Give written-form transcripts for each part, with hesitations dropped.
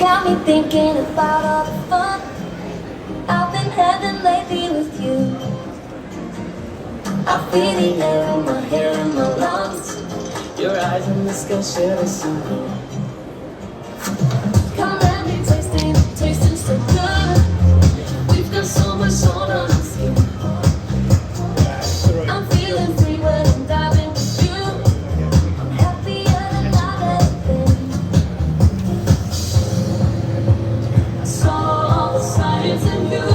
Got me thinking about all the fun I've been having lately with you. I feel the air in my hair and my lungs. Your eyes in the sky share the sun. Come let me tasting so good. We've got so much on our skin. I'm feeling free when I'm diving with you. I'm happier than I've ever been. I saw all the signs in you.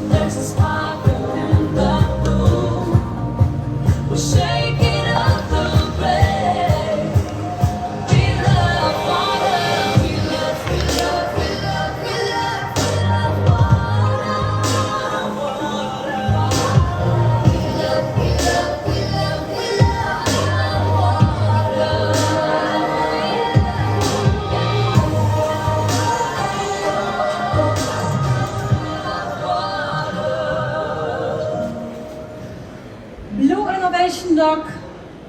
There's a spark in the room. We're shaking up the rain. We love water. We love water. We love water. Blue Innovation Doc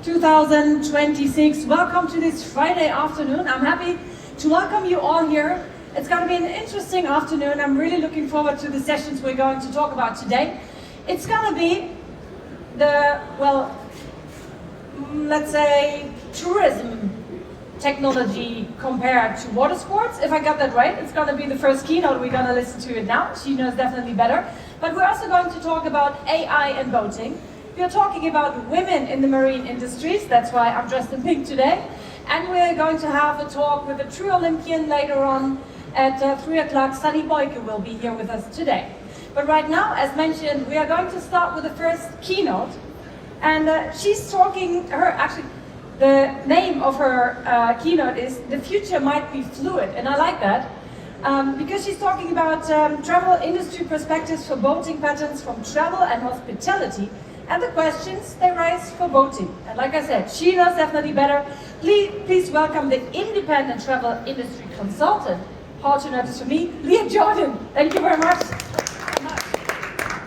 2026. Welcome to this Friday afternoon. I'm happy to welcome you all here. It's going to be an interesting afternoon. I'm really looking forward to the sessions we're going to talk about today. It's going to be the, well, let's say tourism technology compared to water sports. If I got that right, it's going to be the first keynote. We're going to listen to it now. She knows definitely better. But we're also going to talk about AI and boating. We're talking about women in the marine industries. That's why I'm dressed in pink today. And we're going to have a talk with a true Olympian later on at 3 o'clock. Sunny Boyke will be here with us today. But right now, as mentioned, we are going to start with the first keynote. And she's talking, the name of her keynote is "The Future Might Be Fluid," and I like that because she's talking about travel industry perspectives for boating patterns from travel and hospitality and the questions they raise for boating. And like I said, she knows definitely better. Please welcome the independent travel industry consultant, hard to notice for me, Leah Jordan. Thank you very much.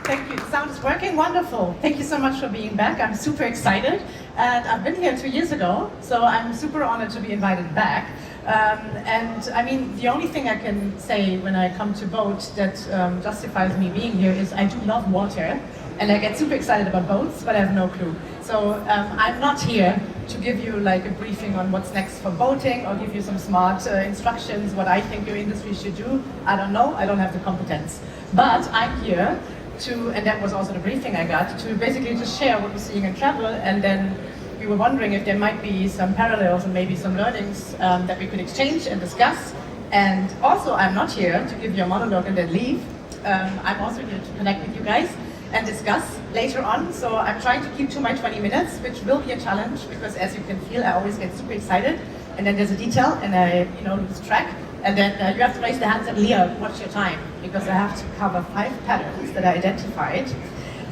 Thank you. Sound is working wonderful. Thank you so much for being back. I'm super excited. And I've been here 2 years ago, so I'm super honored to be invited back. And I mean, the only thing I can say when I come to boat that justifies me being here is I do love water. And I get super excited about boats, but I have no clue. So I'm not here to give you like a briefing on what's next for boating or give you some smart instructions, what I think your industry should do. I don't know, I don't have the competence. But I'm here to, and that was also the briefing I got, to basically just share what we're seeing in travel, and then we were wondering if there might be some parallels and maybe some learnings that we could exchange and discuss. And also, I'm not here to give you a monologue and then leave. I'm also here to connect with you guys and discuss later on. So I'm trying to keep to my 20 minutes, which will be a challenge because, as you can feel, I always get super excited, and then there's a detail and I lose track. And then you have to raise the hands and Leah, what's your time? Because I have to cover 5 patterns that I identified.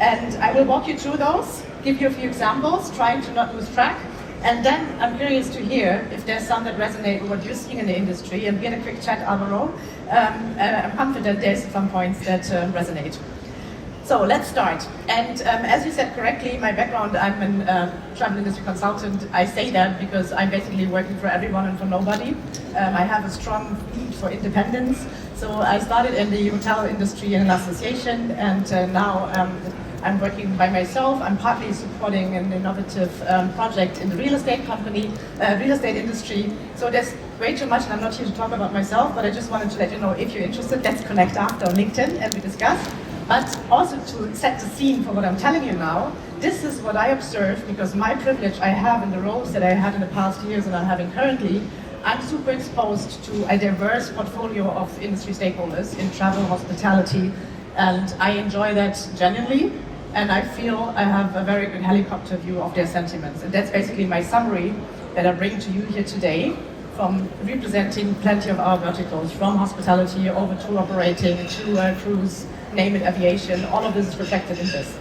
And I will walk you through those, give you a few examples, trying to not lose track. And then I'm curious to hear if there's some that resonate with what you're seeing in the industry. And we had a quick chat, Alvaro. I'm confident there's some points that resonate. So let's start. And as you said correctly, my background, I'm a travel industry consultant. I say that because I'm basically working for everyone and for nobody. I have a strong need for independence. So I started in the hotel industry in an association, and now I'm working by myself. I'm partly supporting an innovative project in the real estate company, real estate industry. So there's way too much, and I'm not here to talk about myself, but I just wanted to let you know, if you're interested, let's connect after on LinkedIn and we discuss. But also to set the scene for what I'm telling you now, this is what I observe, because my privilege I have in the roles that I had in the past years and I'm having currently. I'm super exposed to a diverse portfolio of industry stakeholders in travel, hospitality, and I enjoy that genuinely. And I feel I have a very good helicopter view of their sentiments. And that's basically my summary that I bring to you here today, from representing plenty of our verticals, from hospitality over to operating, to cruise, name it, aviation. All of this is reflected in this.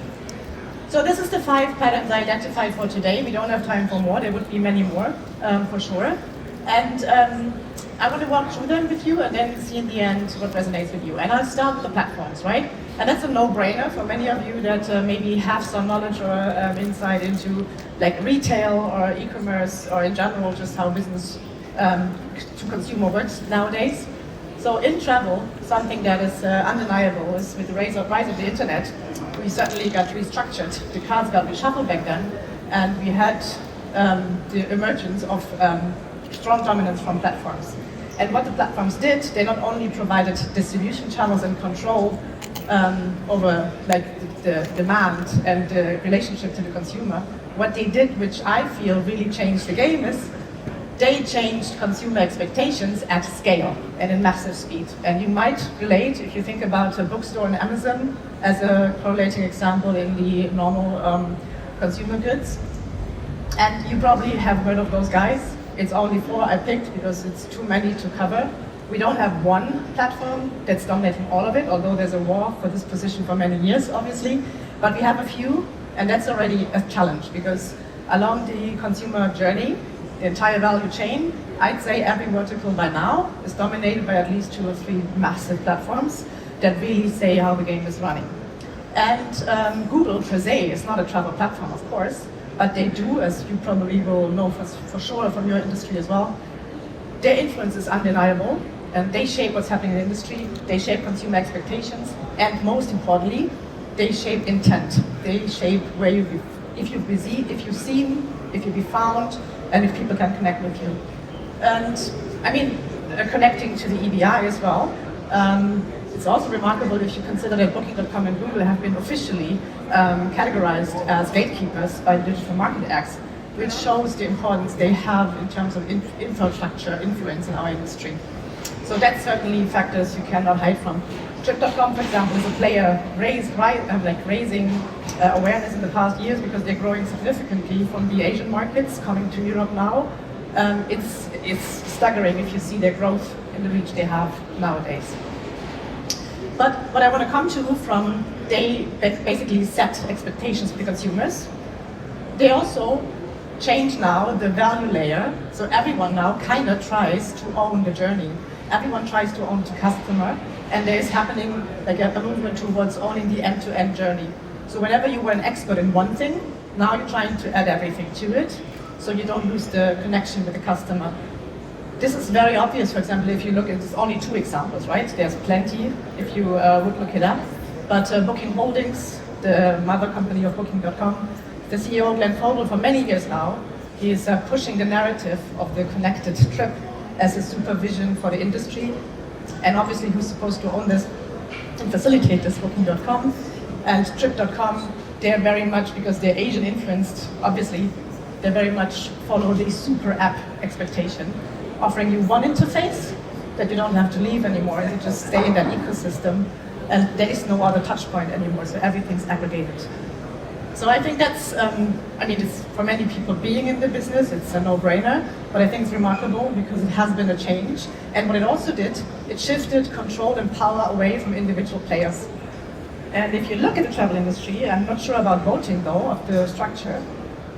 So this is the 5 patterns I identified for today. We don't have time for more. There would be many more, for sure. And I want to walk through them with you and then see in the end what resonates with you. And I'll start with the platforms, right? And that's a no-brainer for many of you that maybe have some knowledge or insight into like retail or e-commerce or in general just how business to consumer works nowadays. So in travel, something that is undeniable is with the rise of the internet, we certainly got restructured. The cards got reshuffled back then, and we had the emergence of strong dominance from platforms. And what the platforms did, they not only provided distribution channels and control over like the demand and the relationship to the consumer. What they did, which I feel really changed the game, is they changed consumer expectations at scale and in massive speed. And you might relate if you think about a bookstore and Amazon as a correlating example in the normal consumer goods. And you probably have heard of those guys. It's only 4 I picked because it's too many to cover. We don't have one platform that's dominating all of it, although there's a war for this position for many years, obviously. But we have a few, and that's already a challenge because along the consumer journey, the entire value chain, I'd say every vertical by now is dominated by at least 2 or 3 massive platforms that really say how the game is running. And Google per se is not a travel platform, of course, but they do, as you probably will know for sure from your industry as well, their influence is undeniable, and they shape what's happening in the industry, they shape consumer expectations, and most importantly, they shape intent. They shape where you be, if you're busy, if you're seen, if you be found, and if people can connect with you. And I mean, connecting to the EBI as well, it's also remarkable if you consider that Booking.com and Google have been officially categorized as gatekeepers by the Digital Market Act, which shows the importance they have in terms of infrastructure influence in our industry. So that's certainly factors you cannot hide from. Trip.com, for example, is a player raising awareness in the past years because they're growing significantly from the Asian markets coming to Europe now. It's staggering if you see their growth in the reach they have nowadays. But what I want to come to from, they basically set expectations for the consumers. They also change now the value layer, so everyone now kind of tries to own the journey. Everyone tries to own the customer, and there is happening like a movement towards owning the end-to-end journey. So whenever you were an expert in one thing, now you're trying to add everything to it, so you don't lose the connection with the customer. This is very obvious, for example, if you look at, there's only 2 examples, right? There's plenty if you would look it up. But Booking Holdings, the mother company of Booking.com, the CEO, Glenn Fogel, for many years now, he is pushing the narrative of the connected trip as a supervision for the industry. And obviously, who's supposed to own this and facilitate this? Booking.com and Trip.com, they're very much, because they're Asian influenced, obviously, they very much follow the super app expectation, offering you one interface that you don't have to leave anymore, you just stay in that ecosystem, and there is no other touch point anymore, so everything's aggregated. So I think that's, it's for many people being in the business, it's a no-brainer, but I think it's remarkable because it has been a change. And what it also did, it shifted control and power away from individual players. And if you look at the travel industry, I'm not sure about voting though, of the structure,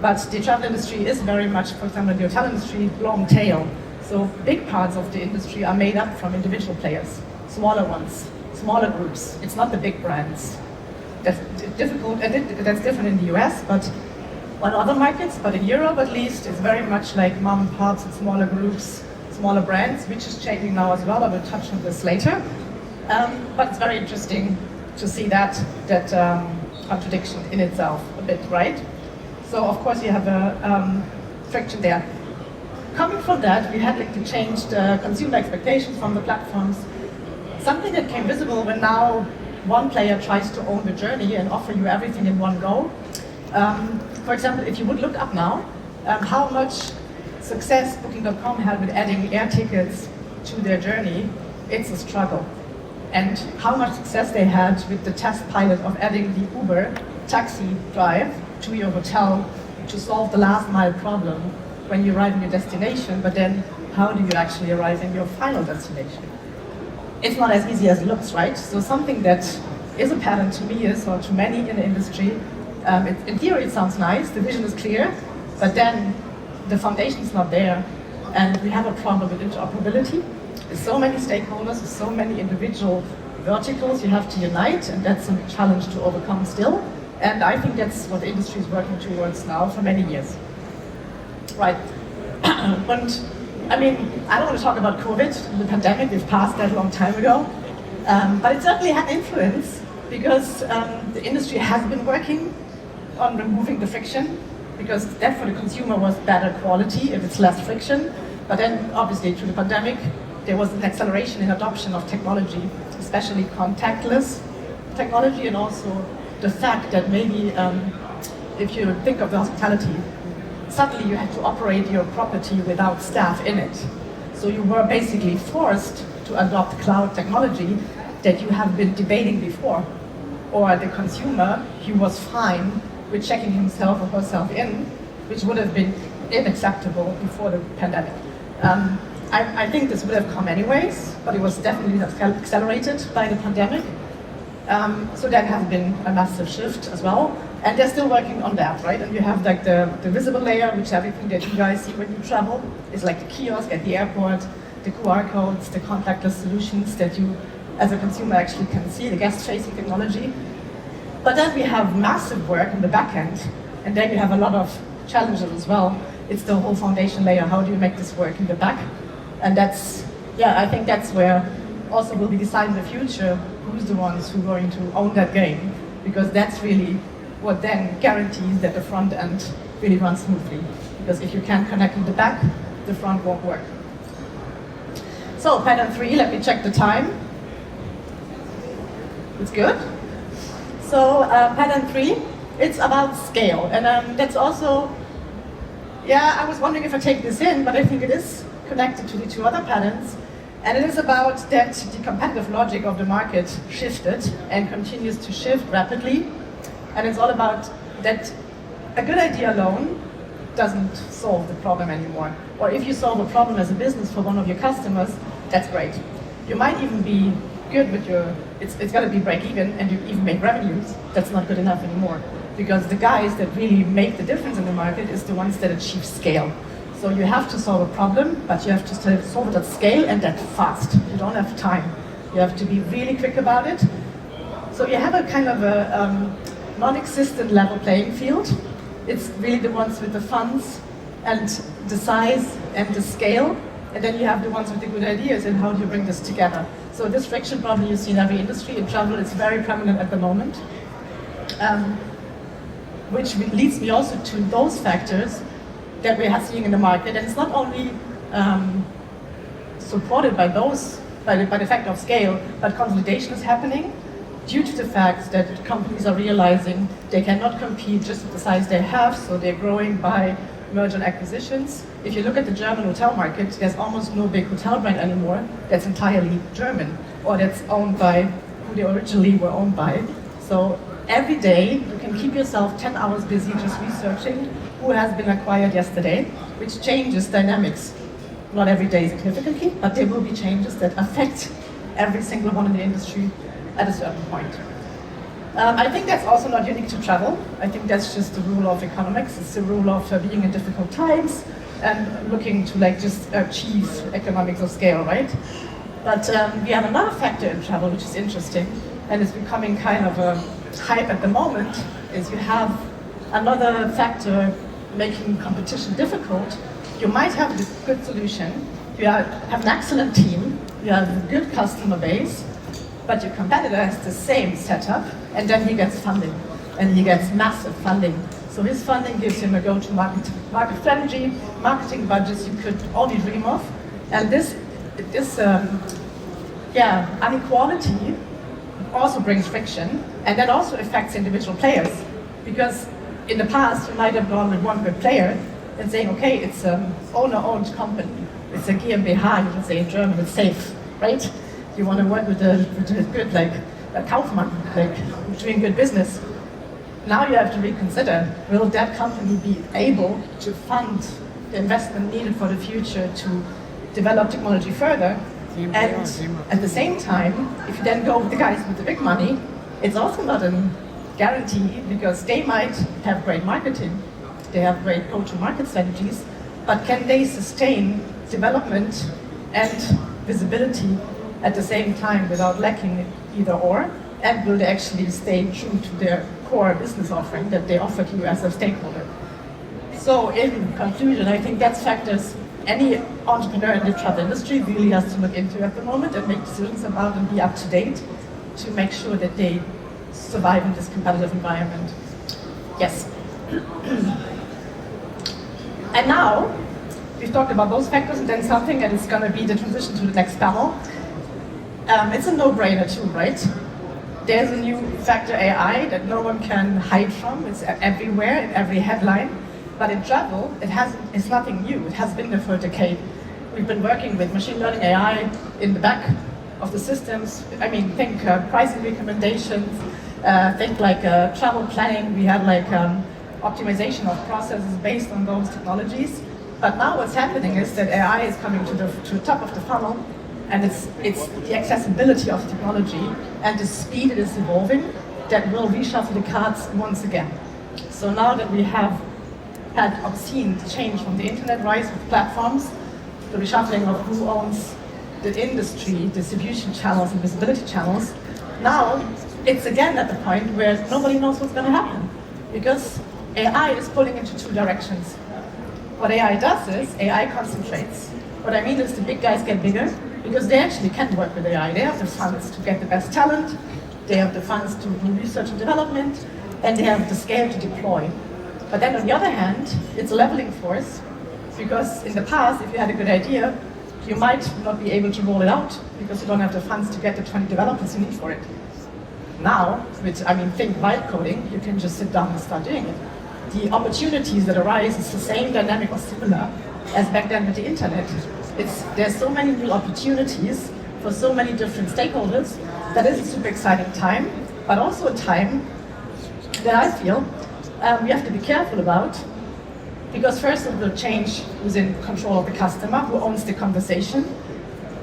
but the travel industry is very much, for example, the hotel industry, long tail. So big parts of the industry are made up from individual players, smaller ones, smaller groups. It's not the big brands. That's different in the US, but on other markets, but in Europe at least, it's very much like mom and pops and smaller groups, smaller brands, which is changing now as well. I will touch on this later. But it's very interesting to see that contradiction in itself a bit, right? So of course you have a friction there. Coming from that, we had the changed consumer expectations from the platforms. Something that came visible when now one player tries to own the journey and offer you everything in one go. For example, if you would look up now, how much success Booking.com had with adding air tickets to their journey, it's a struggle. And how much success they had with the test pilot of adding the Uber taxi drive to your hotel to solve the last mile problem when you arrive in your destination, but then how do you actually arrive in your final destination? It's not as easy as it looks, right? So something that is a pattern to me is, or to many in the industry, in theory it sounds nice, the vision is clear, but then the foundation is not there, and we have a problem with interoperability. There's so many stakeholders, there's so many individual verticals you have to unite, and that's a challenge to overcome still. And I think that's what the industry is working towards now for many years. Right. And I mean, I don't want to talk about COVID, the pandemic, we've passed that a long time ago. But it certainly had influence because the industry has been working on removing the friction, because that for the consumer was better quality if it's less friction. But then obviously through the pandemic, there was an acceleration in adoption of technology, especially contactless technology, and also the fact that maybe if you think of the hospitality, suddenly you had to operate your property without staff in it. So you were basically forced to adopt cloud technology that you have been debating before. Or the consumer, he was fine with checking himself or herself in, which would have been unacceptable before the pandemic. I think this would have come anyways, but it was definitely accelerated by the pandemic. So that has been a massive shift as well. And they're still working on that, right? And you have like the visible layer, which is everything that you guys see when you travel. It's like the kiosk at the airport, the QR codes, the contactless solutions that you, as a consumer, actually can see, the guest-facing technology. But then we have massive work in the back end, and then you have a lot of challenges as well. It's the whole foundation layer. How do you make this work in the back? And that's, yeah, I think that's where also will be decided in the future who's the ones who are going to own that game, because that's really what then guarantees that the front end really runs smoothly. Because if you can't connect in the back, the front won't work. So pattern 3, let me check the time. It's good. So pattern 3, it's about scale. And that's also, yeah, I was wondering if I take this in, but I think it is connected to the 2 other patterns. And it is about that the competitive logic of the market shifted and continues to shift rapidly. And it's all about that a good idea alone doesn't solve the problem anymore. Or if you solve a problem as a business for one of your customers, that's great. You might even be good with your, it's got to be break even and you even make revenues. That's not good enough anymore. Because the guys that really make the difference in the market is the ones that achieve scale. So you have to solve a problem, but you have to solve it at scale and that fast. You don't have time. You have to be really quick about it. So you have a kind of a non-existent level playing field. It's really the ones with the funds and the size and the scale. And then you have the ones with the good ideas and how do you bring this together. So this friction problem you see in every industry. In travel, it's very prominent at the moment. Which leads me also to those factors that we are seeing in the market. And it's not only supported by those, by the fact of scale, but consolidation is happening due to the fact that companies are realizing they cannot compete just with the size they have, so they're growing by merger and acquisitions. If you look at the German hotel market, there's almost no big hotel brand anymore that's entirely German, or that's owned by who they originally were owned by. So every day you can keep yourself 10 hours busy just researching who has been acquired yesterday, which changes dynamics. Not every day significantly, but there will be changes that affect every single one in the industry at a certain point. I think that's also not unique to travel. I think that's just the rule of economics. It's the rule of being in difficult times and looking to like just achieve economics of scale, right? But we have another factor in travel which is interesting, and it's becoming kind of a hype at the moment, is you have another factor making competition difficult. You might have a good solution, you have an excellent team, you have a good customer base, but your competitor has the same setup, and then he gets funding, and he gets massive funding. So his funding gives him a go-to-market strategy, marketing budgets you could only dream of, and this inequality also brings friction, and that also affects individual players, because in the past you might have gone with one good player and saying, okay, it's an owner-owned company, it's a GmbH, you can say in German, it's safe, right? You want to work with a good, like a Kaufmann, like doing good business. Now you have to reconsider, will that company be able to fund the investment needed for the future to develop technology further? And at the same time, if you then go with the guys with the big money, it's also not a guarantee, because they might have great marketing, they have great go-to-market strategies, but can they sustain development and visibility at the same time without lacking either or? And will they actually stay true to their core business offering that they offered you as a stakeholder? So in conclusion, I think that factors any entrepreneur in the travel industry really has to look into at the moment and make decisions about and be up to date to make sure that they survive in this competitive environment. Yes. And now, we've talked about those factors, and then something that is going to be the transition to the next panel. It's a no-brainer too, right? There's a new factor, AI, that no one can hide from. It's everywhere, in every headline. But in travel, it's nothing new. It has been there for a decade. We've been working with machine learning AI in the back of the systems. I mean, think pricing recommendations, think like travel planning. We had like optimization of processes based on those technologies. But now what's happening is that AI is coming to the top of the funnel, and it's the accessibility of the technology and the speed it is evolving that will reshuffle the cards once again. So now that we have had obscene change from the internet rise of platforms, the reshuffling of who owns the industry, distribution channels and visibility channels, now it's again at the point where nobody knows what's going to happen, because AI is pulling into two directions. What AI does is AI concentrates. What I mean is the big guys get bigger because they actually can work with AI. They have the funds to get the best talent, they have the funds to do research and development, and they have the scale to deploy. But then on the other hand, it's a leveling force, because in the past, if you had a good idea, you might not be able to roll it out because you don't have the funds to get the 20 developers you need for it. Now, think vibe coding, you can just sit down and start doing it. The opportunities that arise is the same dynamic or similar as back then with the internet. There's so many new opportunities for so many different stakeholders. That is a super exciting time, but also a time that I feel we have to be careful about, because first of all, change who's in control of the customer, who owns the conversation,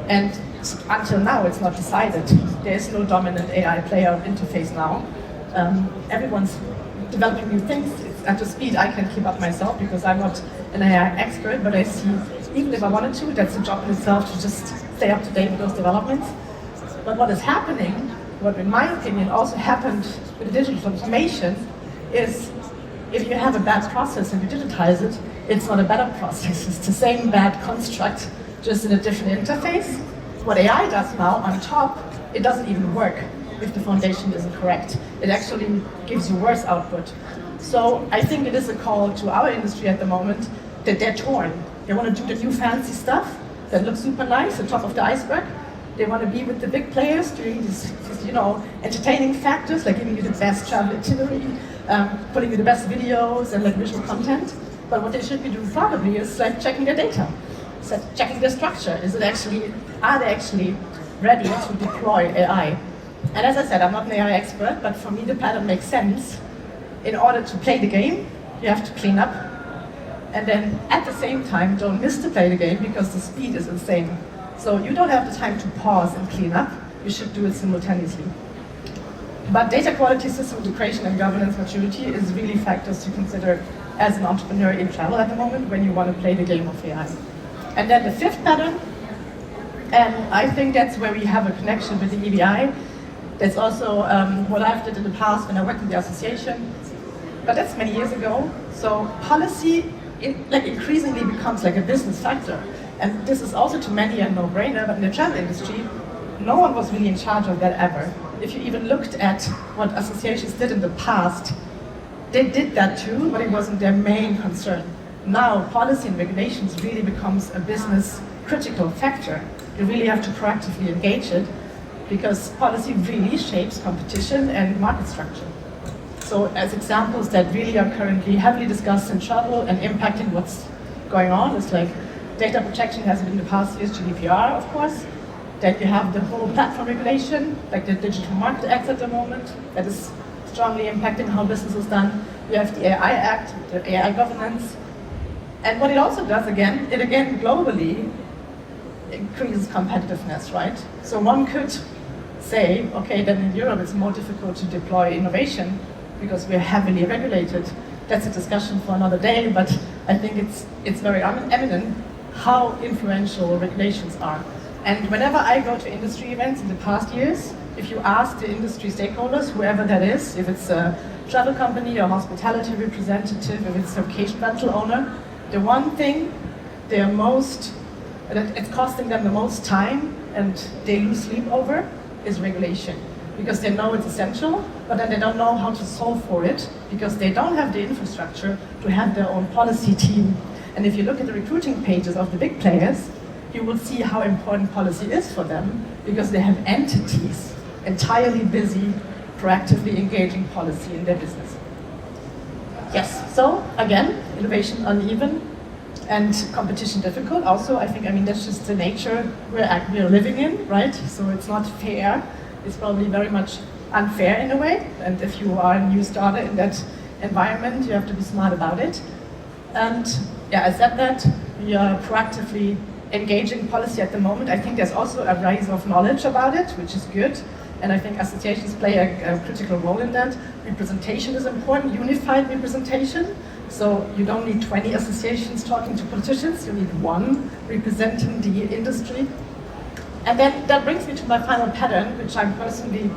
and until now it's not decided. There's no dominant AI player interface now. Everyone's developing new things. It's at a speed I can keep up myself because I'm not an AI expert, but I see, even if I wanted to, that's a job in itself to just stay up to date with those developments. But what is happening, what in my opinion also happened with digital transformation, is if you have a bad process and you digitize it, it's not a better process. It's the same bad construct, just in a different interface. What AI does now on top, it doesn't even work if the foundation isn't correct. It actually gives you worse output. So I think it is a call to our industry at the moment that they're torn. They want to do the new fancy stuff that looks super nice, the top of the iceberg. They want to be with the big players doing these entertaining factors, like giving you the best travel itinerary, putting you the best videos and like visual content. But what they should be doing probably is like checking their data, so checking their structure. Are they actually ready to deploy AI? And as I said, I'm not an AI expert, but for me the pattern makes sense. In order to play the game, you have to clean up. And then at the same time, don't miss to play the game because the speed is insane. So you don't have the time to pause and clean up. You should do it simultaneously. But data quality, system integration, and governance maturity is really factors to consider as an entrepreneur in travel at the moment when you want to play the game of AI. And then the fifth pattern, and I think that's where we have a connection with the EBI. That's also what I've did in the past when I worked in the association. But that's many years ago. So policy, increasingly becomes like a business factor. And this is also to many a no-brainer, but in the travel industry, no one was really in charge of that ever. If you even looked at what associations did in the past, they did that too, but it wasn't their main concern. Now, policy and regulations really becomes a business critical factor. You really have to proactively engage it, because policy really shapes competition and market structure. So as examples that really are currently heavily discussed in travel and impacting what's going on, is like data protection has been in the past years, GDPR, of course. Then you have the whole platform regulation, like the Digital Market Act at the moment, that is strongly impacting how business is done. You have the AI Act, the AI governance. And what it also does it again globally increases competitiveness, right? So one could say, okay, then in Europe it's more difficult to deploy innovation because we're heavily regulated. That's a discussion for another day, but I think it's very eminent how influential regulations are. And whenever I go to industry events in the past years, if you ask the industry stakeholders, whoever that is, if it's a travel company or hospitality representative, if it's a vacation rental owner, the one thing they're most but it's costing them the most time and they lose sleep over, is regulation. Because they know it's essential, but then they don't know how to solve for it because they don't have the infrastructure to have their own policy team. And if you look at the recruiting pages of the big players, you will see how important policy is for them because they have entities entirely busy proactively engaging policy in their business. Yes, so again, innovation uneven and competition difficult. Also, I mean, that's just the nature we're living in, right? So it's not fair. It's probably very much unfair in a way. And if you are a new starter in that environment, you have to be smart about it. And yeah, I said that we are proactively engaging policy at the moment. I think there's also a rise of knowledge about it, which is good. And I think associations play a critical role in that. Representation is important, unified representation. So you don't need 20 associations talking to politicians, you need one representing the industry. And then that brings me to my final pattern, which I'm personally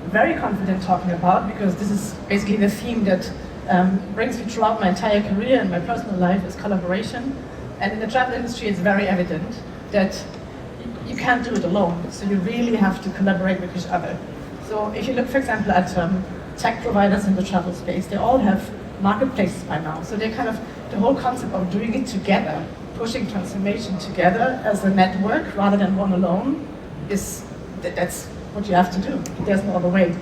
very confident talking about, because this is basically the theme that brings me throughout my entire career and my personal life is collaboration. And in the travel industry, it's very evident that you can't do it alone. So you really have to collaborate with each other. So if you look, for example, at tech providers in the travel space, they all have marketplaces by now. So they kind of, the whole concept of doing it together, pushing transformation together as a network rather than one alone, that's what you have to do. There's no other way.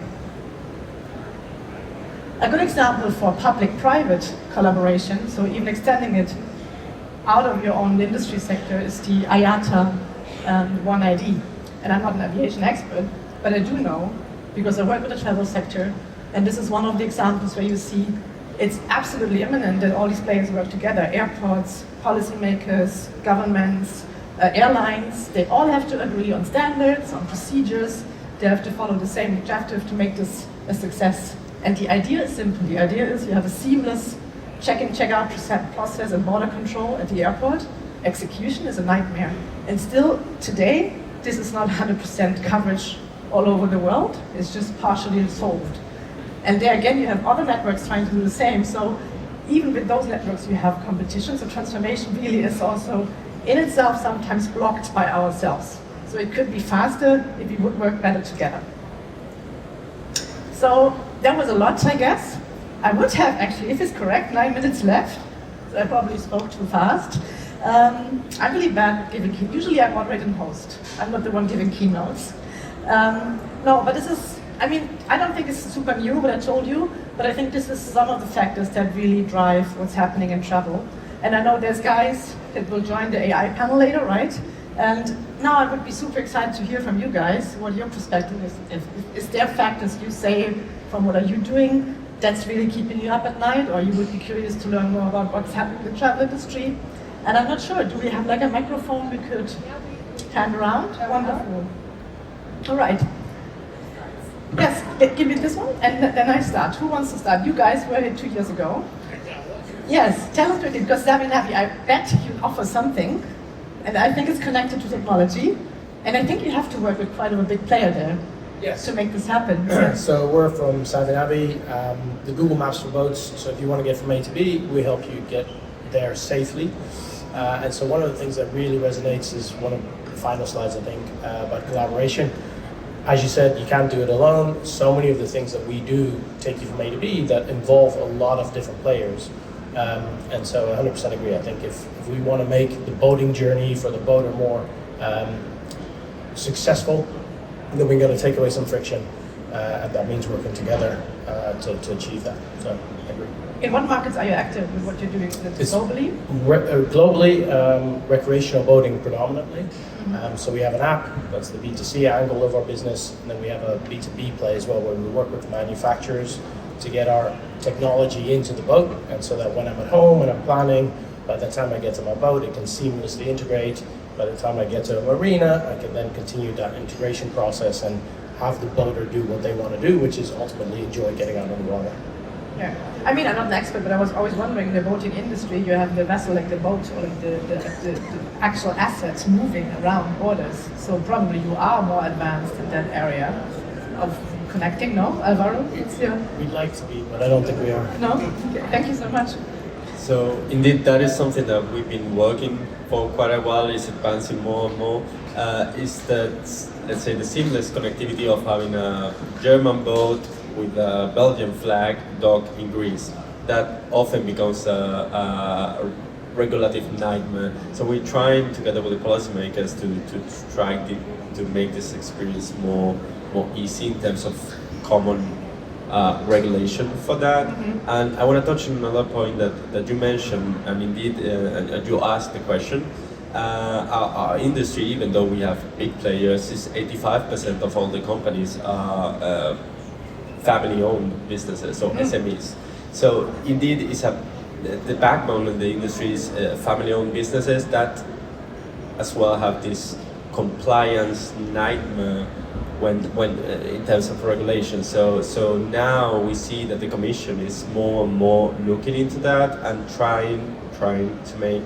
A good example for public-private collaboration, so even extending it out of your own industry sector, is the IATA One ID. And I'm not an aviation expert, but I do know, because I work with the travel sector, and this is one of the examples where you see it's absolutely imminent that all these players work together. Airports, policymakers, governments, airlines, they all have to agree on standards, on procedures. They have to follow the same objective to make this a success. And the idea is simple. The idea is you have a seamless check-in, check-out process and border control at the airport. Execution is a nightmare. And still, today, this is not 100% coverage all over the world. It's just partially solved. And there again, you have other networks trying to do the same. So even with those networks, you have competition. So transformation really is also in itself sometimes blocked by ourselves. So it could be faster if we would work better together. So that was a lot, I guess. I would have actually, if it's correct, 9 minutes left. So I probably spoke too fast. I'm really bad at giving keynotes. Usually I moderate and host. I'm not the one giving keynotes. No, but this is, I mean, I don't think it's super new what I told you, but I think this is some of the factors that really drive what's happening in travel. And I know there's guys that will join the AI panel later, right? And now I would be super excited to hear from you guys what your perspective is. Is there factors you say from what are you doing that's really keeping you up at night, or you would be curious to learn more about what's happening in the travel industry? And I'm not sure, do we have like a microphone we could hand around? Wonderful. All right. Yes, give me this one, and then I start. Who wants to start? You guys were here 2 years ago. Yes, tell us quickly, because Sabinavi, I bet you offer something, and I think it's connected to technology, and I think you have to work with quite a big player there. Yes. To make this happen. So we're from Savinavi, the Google Maps for boats. So if you want to get from A to B, we help you get there safely. And so one of the things that really resonates is one of the final slides, I think, about collaboration. As you said, you can't do it alone. So many of the things that we do take you from A to B that involve a lot of different players. And so I 100% agree. I think if we want to make the boating journey for the boater more successful, then we're going to take away some friction, and that means working together to achieve that. So I agree. In what markets are you active with what you're doing? It's globally? Globally, recreational boating predominantly. So we have an app, that's the B2C angle of our business, and then we have a B2B play as well, where we work with manufacturers to get our technology into the boat, and so that when I'm at home and I'm planning, by the time I get to my boat, it can seamlessly integrate. By the time I get to a marina, I can then continue that integration process and have the boater do what they want to do, which is ultimately enjoy getting out on the water. Yeah, I mean, I'm not an expert, but I was always wondering, in the boating industry, you have the vessel, like the boat, or like the actual assets moving around borders. So probably you are more advanced in that area of connecting, no, Alvaro? We'd like to be, but I don't think we are. No? Okay. Thank you so much. So indeed, that is something that we've been working for quite a while. Is advancing more and more. Is that, let's say, the seamless connectivity of having a German boat with a Belgian flag dock in Greece. That often becomes a regulative nightmare. So we're trying together with the policymakers to try to make this experience more easy in terms of common regulation for that. Mm-hmm. And I want to touch on another point that you mentioned, and indeed you asked the question. Our industry, even though we have big players, is 85% of all the companies are family-owned businesses or SMEs. So indeed, the backbone of the industry is family-owned businesses that as well have this compliance nightmare when in terms of regulation. So now we see that the Commission is more and more looking into that and trying to make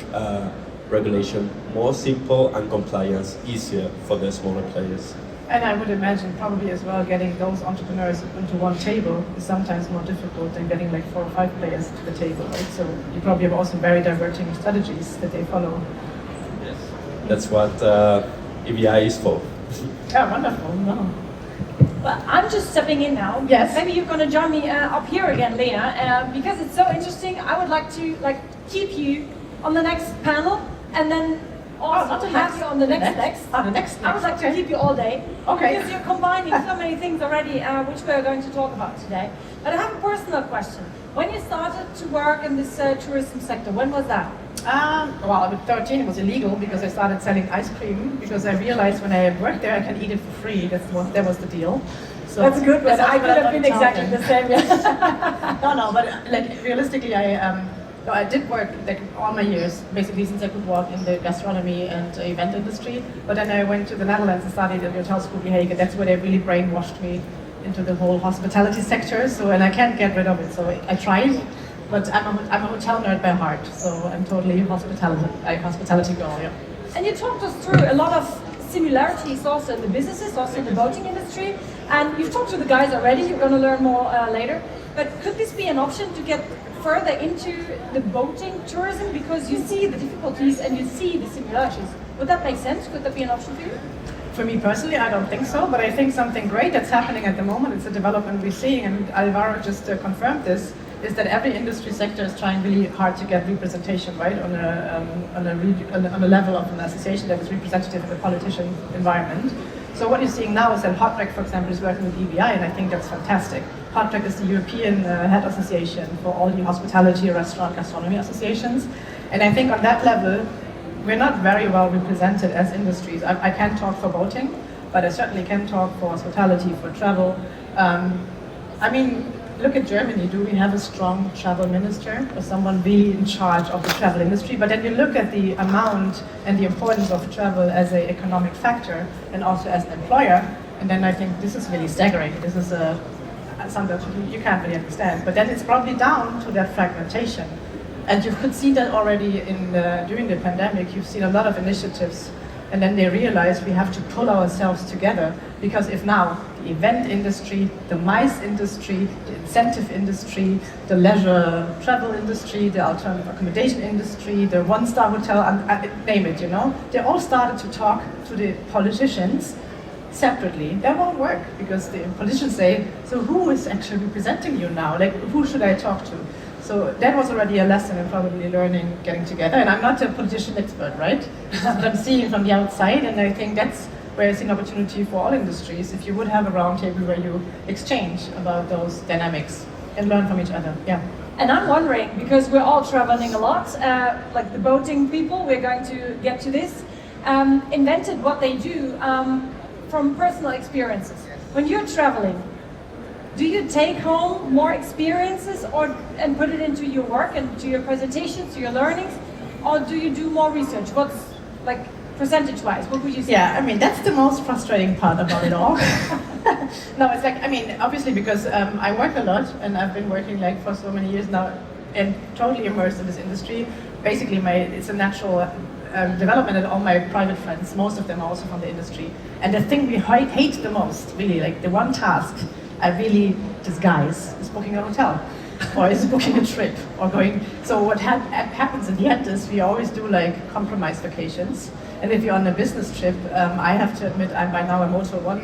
regulation more simple and compliance easier for the smaller players. And I would imagine probably as well getting those entrepreneurs into one table is sometimes more difficult than getting like 4 or 5 players to the table, right? So you probably have also very diverging strategies that they follow. Yes, that's what EBI is for. Yeah, wonderful. No. Well, I'm just stepping in now. Yes. Maybe you're going to join me up here again, Lena, because it's so interesting. I would like to keep you on the next panel, and then also have you on the next. The next. I would like to keep you all day. Okay. Because you're combining so many things already, which we are going to talk about today. But I have a personal question. When you started to work in this tourism sector, when was that? Well, I was 13. It was illegal because I started selling ice cream because I realized when I worked there I can eat it for free. That was the deal. So that's good. Because I could have been exactly the same. No, but like realistically, I did work like all my years, basically since I could walk in the gastronomy and event industry. But then I went to the Netherlands and studied at the hotel school in Hague. That's where they really brainwashed me into the whole hospitality sector. So, and I can't get rid of it. So I tried, but I'm a hotel nerd by heart. So I'm totally hospitality girl. Yeah. And you talked us through a lot of similarities also in the businesses, also in the boating industry. And you've talked to the guys already. You're going to learn more later. But could this be an option to get further into the boating tourism, because you see the difficulties and you see the similarities? Would that make sense? Could that be an option for you? For me personally, I don't think so, but I think something great that's happening at the moment, it's a development we're seeing, and Alvaro just confirmed this, is that every industry sector is trying really hard to get representation, right, on a level of an association that is representative of the politician environment. So what you're seeing now is that Hotrec, for example, is working with EBI, and I think that's fantastic. Hotrec is the European head association for all the hospitality, restaurant, gastronomy associations. And I think on that level, we're not very well represented as industries. I can't talk for boating, but I certainly can talk for hospitality, for travel. I mean, look at Germany. Do we have a strong travel minister or someone really in charge of the travel industry? But then you look at the amount and the importance of travel as an economic factor and also as an employer, and then I think this is really staggering. This is something that you can't really understand. But then it's probably down to that fragmentation. And you could see that already during the pandemic. You've seen a lot of initiatives, and then they realized we have to pull ourselves together, because if now the event industry, the MICE industry, the incentive industry, the leisure travel industry, the alternative accommodation industry, the one-star hotel, name it, they all started to talk to the politicians separately. That won't work, because the politicians say, so who is actually representing you now? Like, who should I talk to? So that was already a lesson in probably learning, getting together. And I'm not a politician expert, right? This is what I'm seeing from the outside, and I think that's where I see an opportunity for all industries, if you would have a roundtable where you exchange about those dynamics and learn from each other. Yeah. And I'm wondering, because we're all traveling a lot, like the boating people, we're going to get to this, invented what they do from personal experiences. When you're traveling, do you take home more experiences and put it into your work and to your presentations, to your learnings, or do you do more research? What's like percentage-wise? What would you say? Yeah, I mean, that's the most frustrating part about it all. No, it's like, I mean, obviously because I work a lot and I've been working like for so many years now and totally immersed in this industry. Basically, it's a natural development, and all my private friends, most of them are also from the industry. And the thing we hate the most, really, like the one task I really disguise is booking a hotel. or is booking a trip or going. So what happens in the end is we always do like compromise vacations. And if you're on a business trip, I have to admit I'm by now a Moto One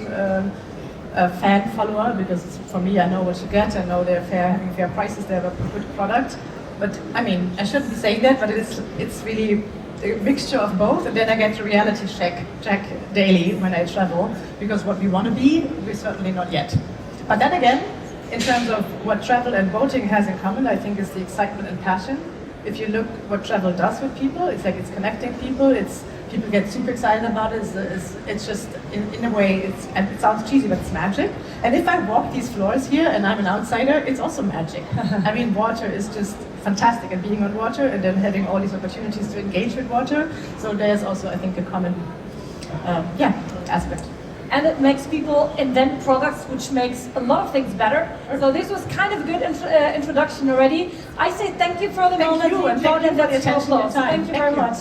fan follower, because for me I know what you get, I know they're having fair prices, they have a good product. But I mean, I shouldn't be saying that, but it's really a mixture of both. And then I get to reality check daily when I travel, because what we want to be, we're certainly not yet. But then again, in terms of what travel and boating has in common, I think is the excitement and passion. If you look what travel does with people, it's like it's connecting people. People get super excited about it. It's just, in a way, and it sounds cheesy, but it's magic. And if I walk these floors here and I'm an outsider, it's also magic. I mean, water is just fantastic, and being on water and then having all these opportunities to engage with water. So there's also, I think, a common aspect. And it makes people invent products, which makes a lot of things better. So this was kind of a good introduction already. I say thank you for the moment. Thank you, and thank you for the attention and time. Thank you very much.